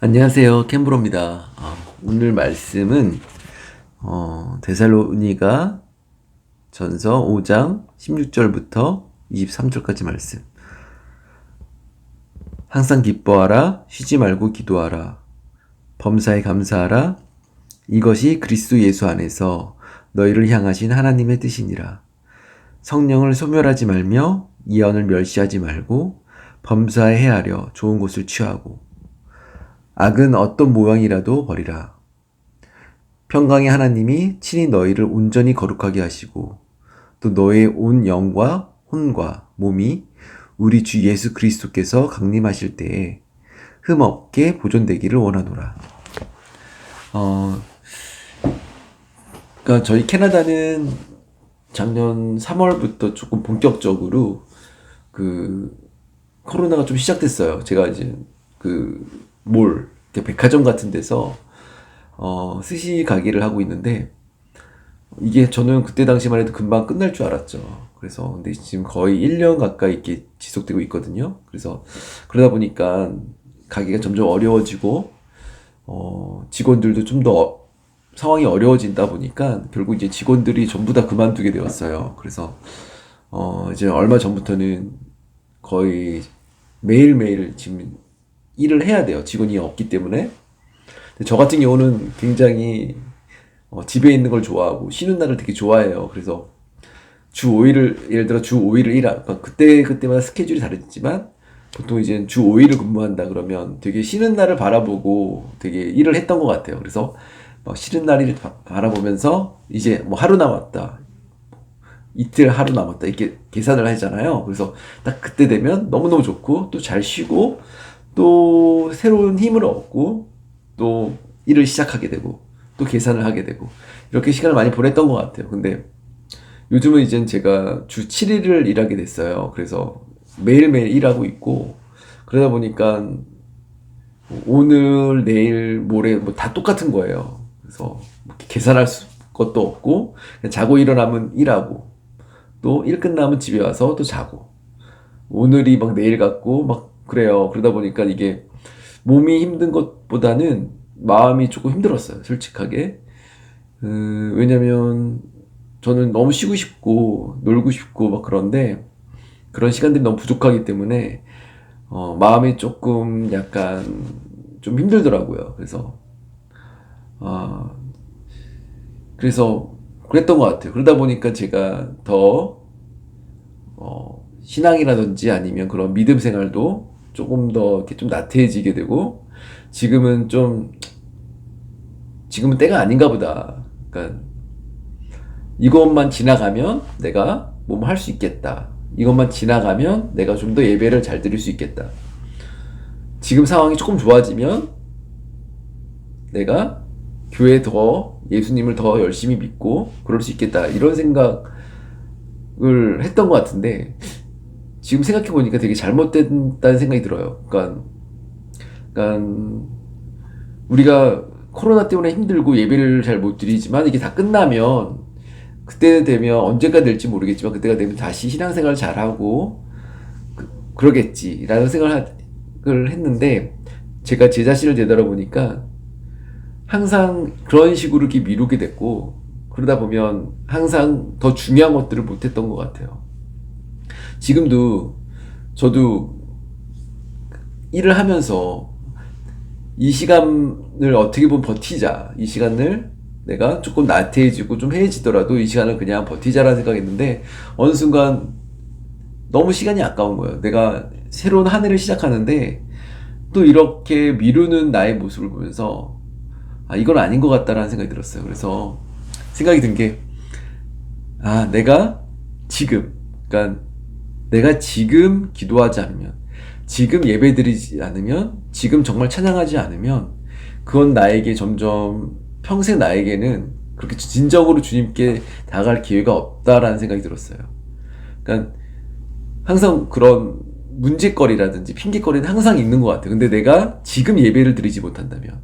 안녕하세요. 캠브로입니다. 오늘 말씀은 데살로니가 전서 5장 16절부터 23절까지 말씀. 항상 기뻐하라, 쉬지 말고 기도하라, 범사에 감사하라. 이것이 그리스도 예수 안에서 너희를 향하신 하나님의 뜻이니라. 성령을 소멸하지 말며 예언을 멸시하지 말고 범사에 헤아려 좋은 것을 취하고 악은 어떤 모양이라도 버리라. 평강의 하나님이 친히 너희를 온전히 거룩하게 하시고 또 너의 온 영과 혼과 몸이 우리 주 예수 그리스도께서 강림하실 때에 흠없게 보존되기를 원하노라. 그러니까 저희 캐나다는 작년 3월부터 조금 본격적으로 코로나가 좀 시작됐어요. 제가 이제 백화점 같은 데서 스시 가게를 하고 있는데, 이게 저는 그때 당시만 해도 금방 끝날 줄 알았죠. 그래서 근데 지금 거의 1년 가까이 이렇게 지속되고 있거든요. 그래서 그러다 보니까 가게가 점점 어려워지고 직원들도 좀 더 상황이 어려워진다 보니까 결국 이제 직원들이 전부 다 그만두게 되었어요. 그래서 이제 얼마 전부터는 거의 매일매일 지금 일을 해야 돼요. 직원이 없기 때문에. 저 같은 경우는 굉장히 집에 있는 걸 좋아하고 쉬는 날을 되게 좋아해요. 그래서 예를 들어 주 5일을 그러니까 그때마다 스케줄이 다르지만 보통 이제 주 5일을 근무한다 그러면 되게 쉬는 날을 바라보고 되게 일을 했던 것 같아요. 그래서 막 쉬는 날을 바라보면서 이제 뭐 하루 남았다, 이틀 하루 남았다 이렇게 계산을 하잖아요. 그래서 딱 그때 되면 너무너무 좋고 또 잘 쉬고 또 새로운 힘을 얻고 또 일을 시작하게 되고 또 계산을 하게 되고 이렇게 시간을 많이 보냈던 것 같아요. 근데 요즘은 이제 제가 주 7일을 일하게 됐어요. 그래서 매일매일 일하고 있고 그러다 보니까 오늘, 내일, 모레 뭐 다 똑같은 거예요. 그래서 계산할 것도 없고 그냥 자고 일어나면 일하고 또 일 끝나면 집에 와서 또 자고 오늘이 막 내일 같고 막 그래요. 그러다 보니까 이게 몸이 힘든 것보다는 마음이 조금 힘들었어요. 솔직하게. 왜냐면 저는 너무 쉬고 싶고 놀고 싶고 막 그런데 그런 시간들이 너무 부족하기 때문에 마음이 조금 약간 좀 힘들더라고요. 그래서 그랬던 것 같아요. 그러다 보니까 제가 더 신앙이라든지 아니면 그런 믿음 생활도 조금 더 이렇게 좀 나태해지게 되고 지금은 때가 아닌가 보다. 그러니까 이것만 지나가면 내가 뭐뭐 할 수 있겠다. 이것만 지나가면 내가 좀 더 예배를 잘 드릴 수 있겠다. 지금 상황이 조금 좋아지면 내가 교회 더 예수님을 더 열심히 믿고 그럴 수 있겠다. 이런 생각을 했던 것 같은데 지금 생각해 보니까 되게 잘못됐다는 생각이 들어요. 그러니까 우리가 코로나 때문에 힘들고 예배를 잘 못 드리지만 이게 다 끝나면 그때 되면 언제가 될지 모르겠지만 그때가 되면 다시 신앙생활을 잘하고 그러겠지라는 생각을 했는데 제가 제 자신을 되돌아보니까 항상 그런 식으로 이렇게 미루게 됐고 그러다 보면 항상 더 중요한 것들을 못했던 것 같아요. 지금도 저도 일을 하면서 이 시간을 어떻게 보면 버티자. 이 시간을 내가 조금 나태해지고 좀 해지더라도 이 시간을 그냥 버티자라는 생각했는데 어느 순간 너무 시간이 아까운 거예요. 내가 새로운 한 해를 시작하는데 또 이렇게 미루는 나의 모습을 보면서 이건 아닌 것 같다라는 생각이 들었어요. 그래서 생각이 든 게 내가 지금 기도하지 않으면 지금 예배드리지 않으면 지금 정말 찬양하지 않으면 그건 나에게 점점 평생 나에게는 그렇게 진정으로 주님께 다가갈 기회가 없다라는 생각이 들었어요. 그러니까 항상 그런 문제거리라든지 핑계거리는 항상 있는 것 같아요. 근데 내가 지금 예배를 드리지 못한다면,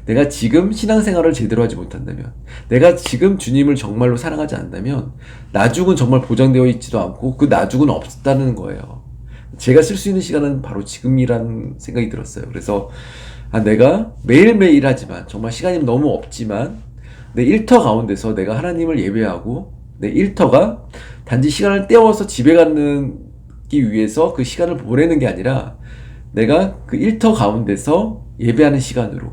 내가 지금 신앙생활을 제대로 하지 못한다면, 내가 지금 주님을 정말로 사랑하지 않는다면 나중은 정말 보장되어 있지도 않고 그 나중은 없다는 거예요. 제가 쓸 수 있는 시간은 바로 지금이라는 생각이 들었어요. 그래서 내가 매일매일 하지만 정말 시간이 너무 없지만 내 일터 가운데서 내가 하나님을 예배하고 내 일터가 단지 시간을 때워서 집에 가기 위해서 그 시간을 보내는 게 아니라 내가 그 일터 가운데서 예배하는 시간으로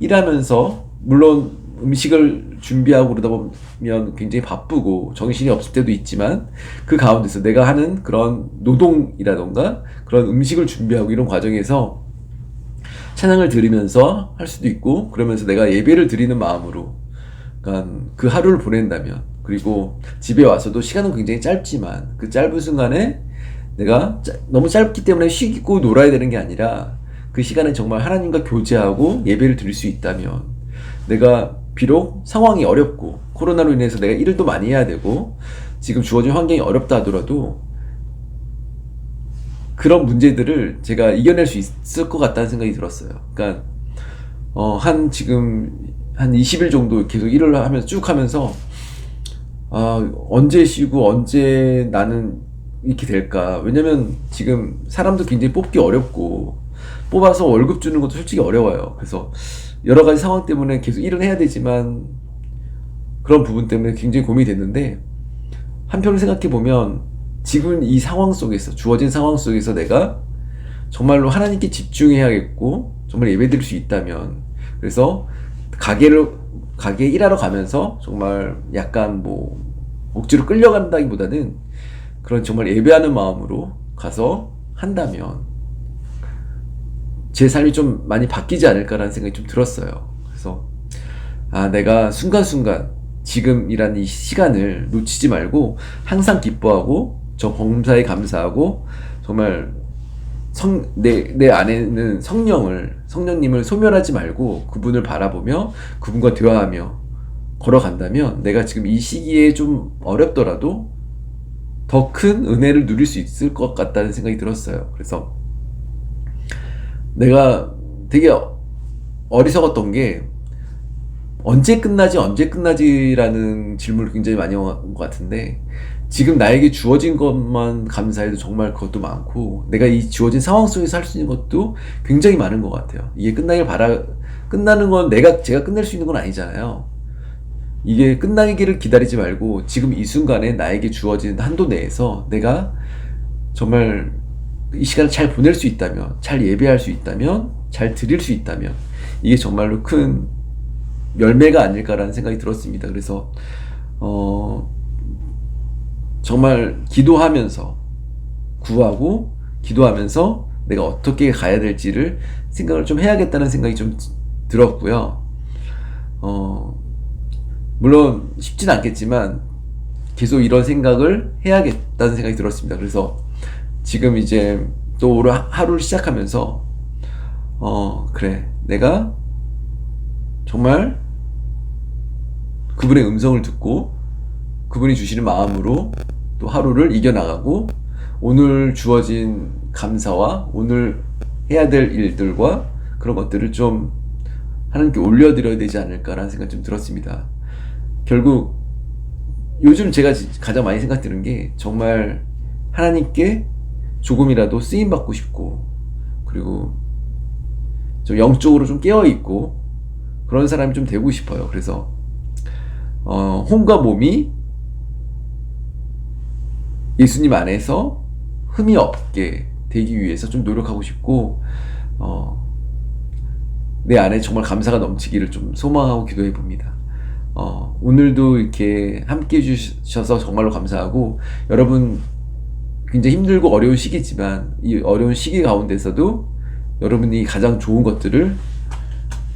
일하면서 물론 음식을 준비하고 그러다 보면 굉장히 바쁘고 정신이 없을 때도 있지만 그 가운데서 내가 하는 그런 노동이라던가 그런 음식을 준비하고 이런 과정에서 찬양을 들으면서 할 수도 있고 그러면서 내가 예배를 드리는 마음으로 그러니까 그 하루를 보낸다면 그리고 집에 와서도 시간은 굉장히 짧지만 그 짧은 순간에 내가 너무 짧기 때문에 쉬고 놀아야 되는 게 아니라 그 시간에 정말 하나님과 교제하고 예배를 드릴 수 있다면 내가 비록 상황이 어렵고 코로나로 인해서 내가 일도 많이 해야 되고 지금 주어진 환경이 어렵다 하더라도 그런 문제들을 제가 이겨낼 수 있을 것 같다는 생각이 들었어요. 그러니까 지금 한 20일 정도 계속 일을 하면서 쭉 하면서 언제 쉬고 언제 나는 이렇게 될까? 왜냐면 지금 사람도 굉장히 뽑기 어렵고 뽑아서 월급 주는 것도 솔직히 어려워요. 그래서 여러 가지 상황 때문에 계속 일은 해야 되지만 그런 부분 때문에 굉장히 고민이 됐는데 한편으로 생각해 보면 지금 이 상황 속에서 주어진 상황 속에서 내가 정말로 하나님께 집중해야겠고 정말 예배드릴 수 있다면 그래서 가게 일하러 가면서 정말 약간 뭐 억지로 끌려간다기보다는 그런 정말 예배하는 마음으로 가서 한다면 제 삶이 좀 많이 바뀌지 않을까라는 생각이 좀 들었어요. 그래서 내가 순간순간 지금이라는 이 시간을 놓치지 말고 항상 기뻐하고 저 범사에 감사하고 정말 내 안에는 성령님을 소멸하지 말고 그분을 바라보며 그분과 대화하며 걸어간다면 내가 지금 이 시기에 좀 어렵더라도 더 큰 은혜를 누릴 수 있을 것 같다는 생각이 들었어요. 그래서 내가 되게 어리석었던 게 언제 끝나지라는 질문을 굉장히 많이 한 것 같은데 지금 나에게 주어진 것만 감사해도 정말 그것도 많고 내가 이 주어진 상황 속에서 할 수 있는 것도 굉장히 많은 것 같아요. 이게 끝나는 건 제가 끝낼 수 있는 건 아니잖아요. 이게 끝나기를 기다리지 말고 지금 이 순간에 나에게 주어진 한도 내에서 내가 정말 이 시간을 잘 보낼 수 있다면 잘 예배할 수 있다면 잘 드릴 수 있다면 이게 정말로 큰 열매가 아닐까라는 생각이 들었습니다. 그래서 정말 기도하면서 구하고 기도하면서 내가 어떻게 가야 될지를 생각을 좀 해야겠다는 생각이 좀 들었고요. 물론 쉽진 않겠지만 계속 이런 생각을 해야겠다는 생각이 들었습니다. 그래서 지금 이제 또 오늘 하루를 시작하면서 그래 내가 정말 그분의 음성을 듣고 그분이 주시는 마음으로 또 하루를 이겨나가고 오늘 주어진 감사와 오늘 해야 될 일들과 그런 것들을 좀 하나님께 올려드려야 되지 않을까라는 생각이 좀 들었습니다. 결국 요즘 제가 가장 많이 생각드는 게 정말 하나님께 조금이라도 쓰임받고 싶고 그리고 좀 영적으로 좀 깨어있고 그런 사람이 좀 되고 싶어요. 그래서 혼과 몸이 예수님 안에서 흠이 없게 되기 위해서 좀 노력하고 싶고 내 안에 정말 감사가 넘치기를 좀 소망하고 기도해 봅니다. 오늘도 이렇게 함께 해주셔서 정말로 감사하고 여러분 굉장히 힘들고 어려운 시기지만 이 어려운 시기 가운데서도 여러분이 가장 좋은 것들을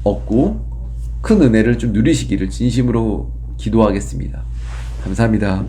얻고 큰 은혜를 좀 누리시기를 진심으로 기도하겠습니다. 감사합니다.